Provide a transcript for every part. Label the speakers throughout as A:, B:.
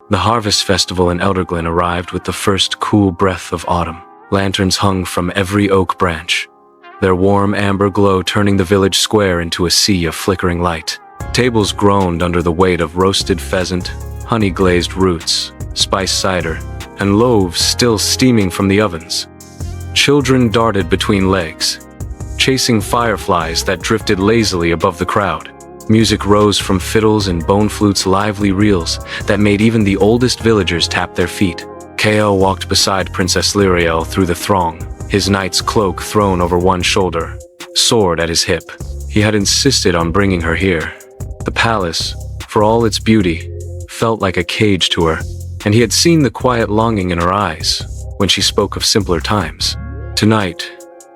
A: The harvest festival in Elderglen arrived with the first cool breath of autumn. Lanterns hung from every oak branch, their warm amber glow turning the village square into a sea of flickering light. Tables groaned under the weight of roasted pheasant, honey-glazed roots, spiced cider, and loaves still steaming from the ovens. Children darted between legs, chasing fireflies that drifted lazily above the crowd. Music rose from fiddles and bone flutes' lively reels that made even the oldest villagers tap their feet. Kael walked beside Princess Lirael through the throng, his knight's cloak thrown over one shoulder, sword at his hip. He had insisted on bringing her here. The palace, for all its beauty, felt like a cage to her, and he had seen the quiet longing in her eyes when she spoke of simpler times. Tonight,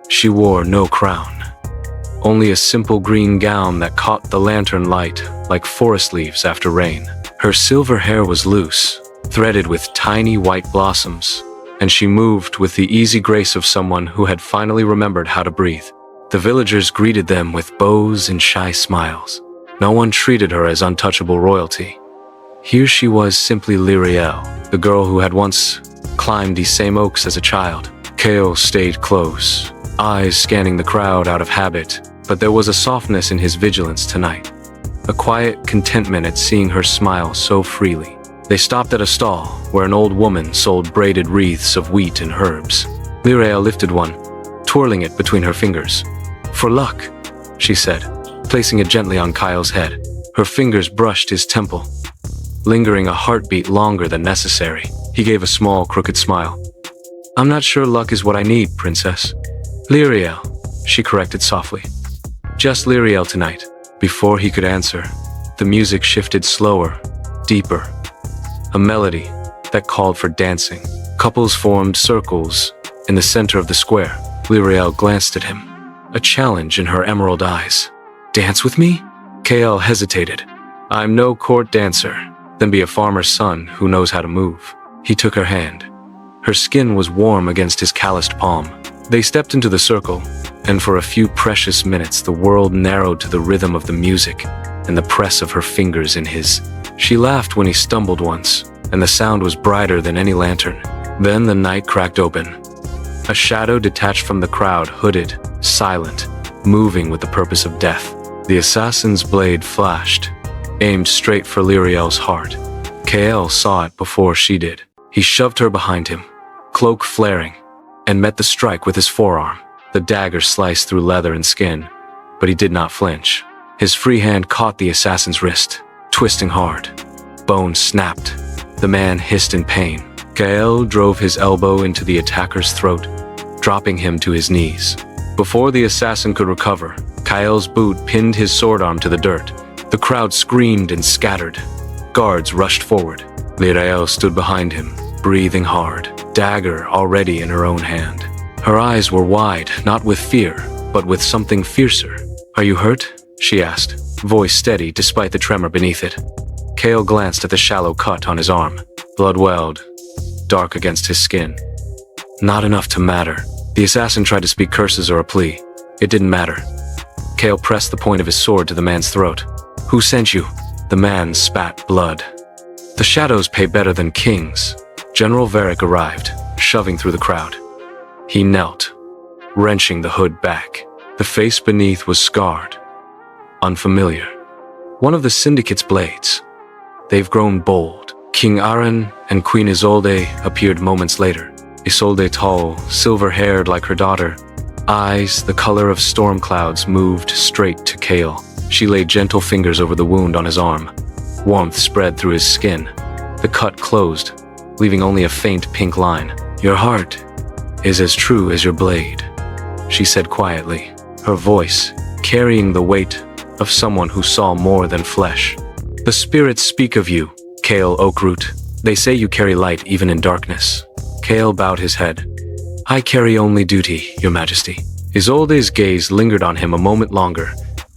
A: she wore no crown. Only a simple green gown that caught the lantern light like forest leaves after rain. Her silver hair was loose, threaded with tiny white blossoms, and she moved with the easy grace of someone who had finally remembered how to breathe. The villagers greeted them with bows and shy smiles. No one treated her as untouchable royalty. Here she was, simply Lirael, the girl who had once climbed these same oaks as a child. Kael stayed close, eyes scanning the crowd out of habit, but there was a softness in his vigilance tonight, a quiet contentment at seeing her smile so freely. They stopped at a stall where an old woman sold braided wreaths of wheat and herbs. Lirael lifted one, twirling it between her fingers. "For luck," she said, placing it gently on Kael's head. Her fingers brushed his temple, lingering a heartbeat longer than necessary. He gave a small, crooked smile. "I'm not sure luck is what I need, Princess." "Lirael," she corrected softly. "Just Lirael tonight." Before he could answer, the music shifted slower, deeper. A melody that called for dancing. Couples formed circles in the center of the square. Lirael glanced at him, a challenge in her emerald eyes. "Dance with me?" Kael hesitated. "I'm no court dancer." "Then be a farmer's son who knows how to move." He took her hand. Her skin was warm against his calloused palm. They stepped into the circle, and for a few precious minutes the world narrowed to the rhythm of the music and the press of her fingers in his. She laughed when he stumbled once, and the sound was brighter than any lantern. Then the night cracked open. A shadow detached from the crowd, hooded, silent, moving with the purpose of death. The assassin's blade flashed, aimed straight for Lirael's heart. Kael saw it before she did. He shoved her behind him, cloak flaring, and met the strike with his forearm. The dagger sliced through leather and skin, but he did not flinch. His free hand caught the assassin's wrist, twisting hard. Bone snapped. The man hissed in pain. Kael drove his elbow into the attacker's throat, dropping him to his knees. Before the assassin could recover, Kael's boot pinned his sword arm to the dirt. The crowd screamed and scattered. Guards rushed forward. Lirael stood behind him, breathing hard, dagger already in her own hand. Her eyes were wide, not with fear, but with something fiercer. "Are you hurt?" she asked, voice steady despite the tremor beneath it. Kael glanced at the shallow cut on his arm. Blood welled, dark against his skin. Not enough to matter. The assassin tried to speak curses or a plea. It didn't matter. Kael pressed the point of his sword to the man's throat. "Who sent you?" The man spat blood. "The shadows pay better than kings." General Varric arrived, shoving through the crowd. He knelt, wrenching the hood back. The face beneath was scarred, unfamiliar. One of the Syndicate's blades. They've grown bold. King Aaron and Queen Isolde appeared moments later. Isolde tall, silver-haired like her daughter. Eyes the color of storm clouds moved straight to Kael. She laid gentle fingers over the wound on his arm. Warmth spread through his skin. The cut closed, leaving only a faint pink line. "Your heart is as true as your blade," she said quietly, her voice carrying the weight of someone who saw more than flesh. "The spirits speak of you, Kael Oakroot. They say you carry light even in darkness." Kael bowed his head. "I carry only duty, Your Majesty." Isolde's gaze lingered on him a moment longer,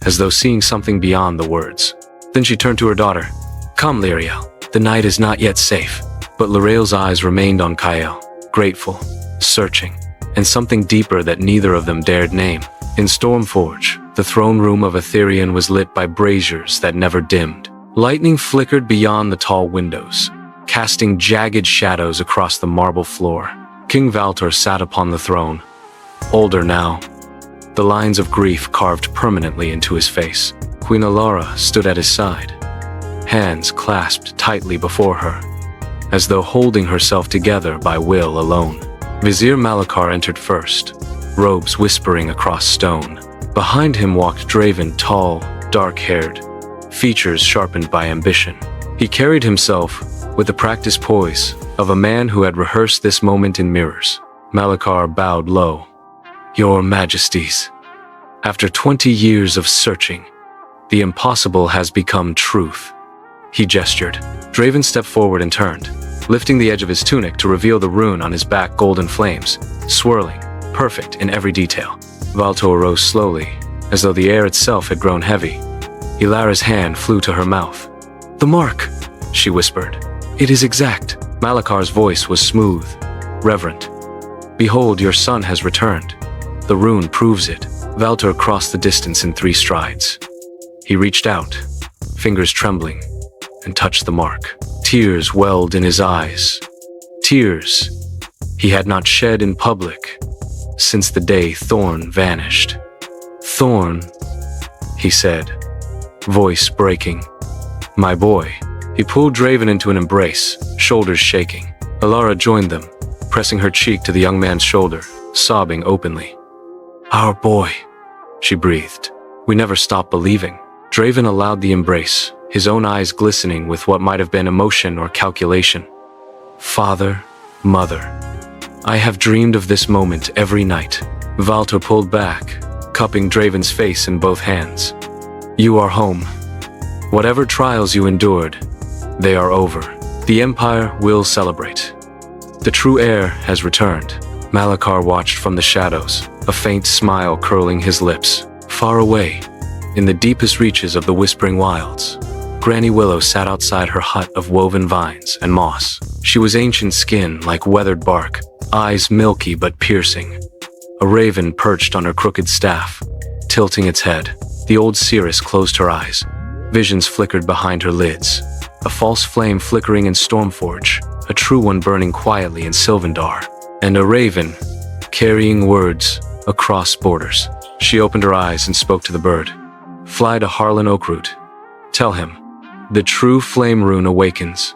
A: as though seeing something beyond the words. Then she turned to her daughter. "Come, Lirael. The night is not yet safe." But Lirael's eyes remained on Kael, grateful, searching, and something deeper that neither of them dared name. In Stormforge, the throne room of Aetherion was lit by braziers that never dimmed. Lightning flickered beyond the tall windows, casting jagged shadows across the marble floor. King Valtor sat upon the throne, older now, the lines of grief carved permanently into his face. Queen Alara stood at his side, hands clasped tightly before her, as though holding herself together by will alone. Vizier Malachar entered first, robes whispering across stone. Behind him walked Draven, tall, dark-haired, features sharpened by ambition. He carried himself with the practiced poise of a man who had rehearsed this moment in mirrors. Malachar bowed low. "Your Majesties, after 20 years of searching, the impossible has become truth." He gestured. Draven stepped forward and turned, lifting the edge of his tunic to reveal the rune on his back, golden flames, swirling, perfect in every detail. Valtor rose slowly, as though the air itself had grown heavy. Ilara's hand flew to her mouth. "The mark," she whispered. "It is exact." Malachar's voice was smooth, reverent. "Behold, your son has returned. The rune proves it." Valtor crossed the distance in 3 strides. He reached out, fingers trembling, and touched the mark. Tears welled in his eyes. Tears he had not shed in public since the day Thorn vanished. "Thorn," he said, voice breaking. "My boy." He pulled Draven into an embrace, shoulders shaking. Alara joined them, pressing her cheek to the young man's shoulder, sobbing openly. "Our boy," she breathed. "We never stopped believing." Draven allowed the embrace, his own eyes glistening with what might have been emotion or calculation. "Father, mother, I have dreamed of this moment every night." Valtor pulled back, cupping Draven's face in both hands. "You are home. Whatever trials you endured, they are over. The Empire will celebrate. The true heir has returned." Malachar watched from the shadows, a faint smile curling his lips. Far away, in the deepest reaches of the Whispering Wilds, Granny Willow sat outside her hut of woven vines and moss. She was ancient skin like weathered bark, eyes milky but piercing. A raven perched on her crooked staff, tilting its head. The old seeress closed her eyes. Visions flickered behind her lids. A false flame flickering in Stormforge, a true one burning quietly in Sylvandar, and a raven carrying words across borders. She opened her eyes and spoke to the bird. "Fly to Harlan Oakroot. Tell him, the true flame rune awakens.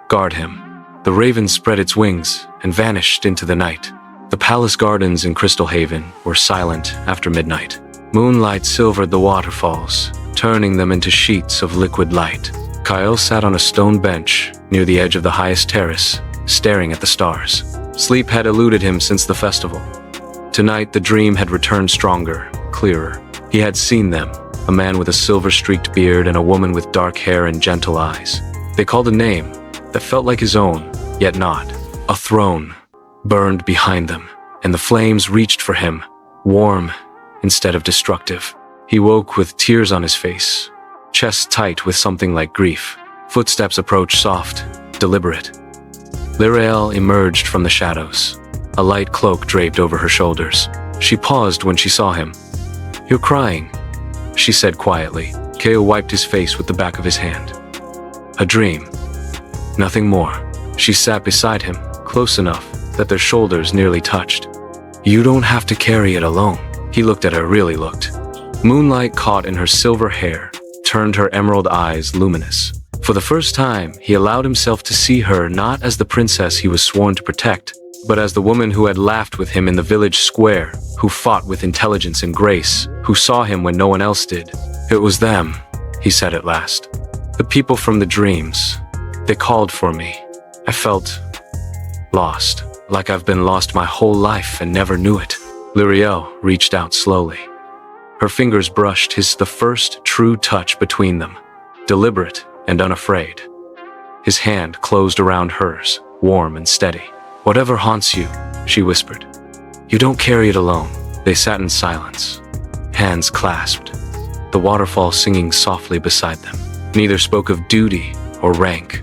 A: Guard him." The raven spread its wings and vanished into the night. The palace gardens in Crystal Haven were silent after midnight. Moonlight silvered the waterfalls, turning them into sheets of liquid light. Kael sat on a stone bench near the edge of the highest terrace, staring at the stars. Sleep had eluded him since the festival. Tonight the dream had returned stronger, clearer. He had seen them, a man with a silver-streaked beard and a woman with dark hair and gentle eyes. They called a name that felt like his own, yet not. A throne burned behind them, and the flames reached for him, warm instead of destructive. He woke with tears on his face, chest tight with something like grief. Footsteps approached, soft, deliberate. Lirael emerged from the shadows, a light cloak draped over her shoulders. She paused when she saw him. "You're crying," she said quietly. Kael wiped his face with the back of his hand. "A dream. Nothing more." She sat beside him, close enough that their shoulders nearly touched. "You don't have to carry it alone." He looked at her, really looked. Moonlight caught in her silver hair, turned her emerald eyes luminous. For the first time, he allowed himself to see her not as the princess he was sworn to protect, but as the woman who had laughed with him in the village square, who fought with intelligence and grace, who saw him when no one else did. "It was them," he said at last. "The people from the dreams. They called for me. I felt lost, like I've been lost my whole life and never knew it." Lirael reached out slowly. Her fingers brushed the first true touch between them, deliberate and unafraid. His hand closed around hers, warm and steady. "Whatever haunts you," she whispered, "you don't carry it alone." They sat in silence, hands clasped, the waterfall singing softly beside them. Neither spoke of duty or rank,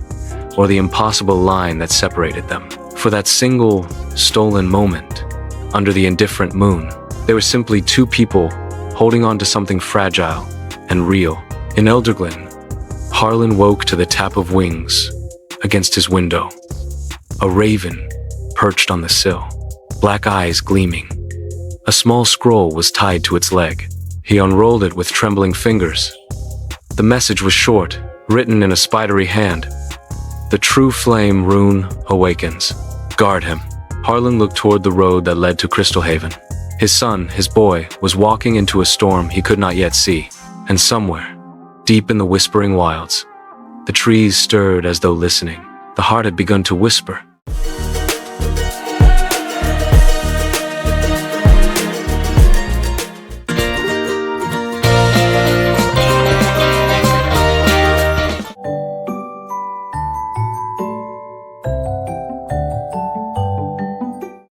A: or the impossible line that separated them. For that single, stolen moment, under the indifferent moon, they were simply two people holding on to something fragile and real. In Elderglen, Harlan woke to the tap of wings, against his window. A raven perched on the sill, black eyes gleaming. A small scroll was tied to its leg. He unrolled it with trembling fingers. The message was short, written in a spidery hand. The true flame rune awakens. Guard him. Harlan looked toward the road that led to Crystal Haven. His son, his boy, was walking into a storm he could not yet see. And somewhere, deep in the whispering wilds, the trees stirred as though listening. The heart had begun to whisper.